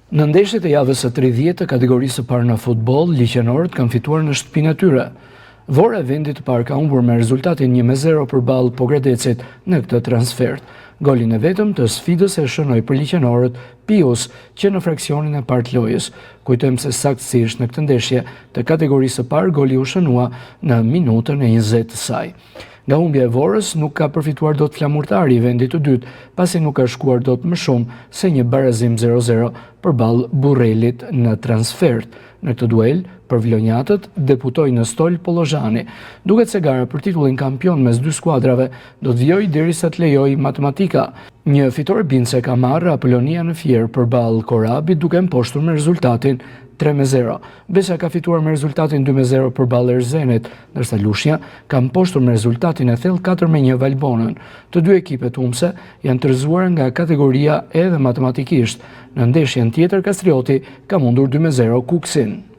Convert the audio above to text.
Në ndeshjet e javës së 30 të kategorisë së parë në futboll, liqenorët kanë fituar në shtëpinë e tyre. Vora e vendit të parë ka humbur me rezultatin 1-0 përballë Pogradecit në këtë transfert. Golin e vetëm të sfidës e shënoi për liqenorët Pius, që në fraksionin e parë të lojës. Kujtojmë se saktësisht në këtë ndeshje të kategorisë së parë goli u shënua në minutën e 20 të saj. Nga humbja e Vorës nuk ka përfituar dot flamurtari i vendit të dytë, pasi nuk ka shkuar dot më shumë se një barazim 0-0 përballë Burrelit në transfert. Në këtë duel, për vlonjatët deputoi në stol Pollozhani. Duket se gara për titullin kampion mes dy skuadrave do të vijojë derisa të lejojë matematika. Një fitore bindse ka marrë Apollonia në Fier përballë Korabit, duke mposhtur me rezultatin 3-0. Besa ka fituar me rezultatin 2-0 përballë Erzenit, ndërsa Lushnja ka mposhtur me rezultatin e thellë 4-1 Valbonën. Të dy ekipet humbse janë të rrëzuar nga kategoria edhe matematikisht. Në ndeshjen tjetër Kastrioti ka mundur 2-0 Kuksin.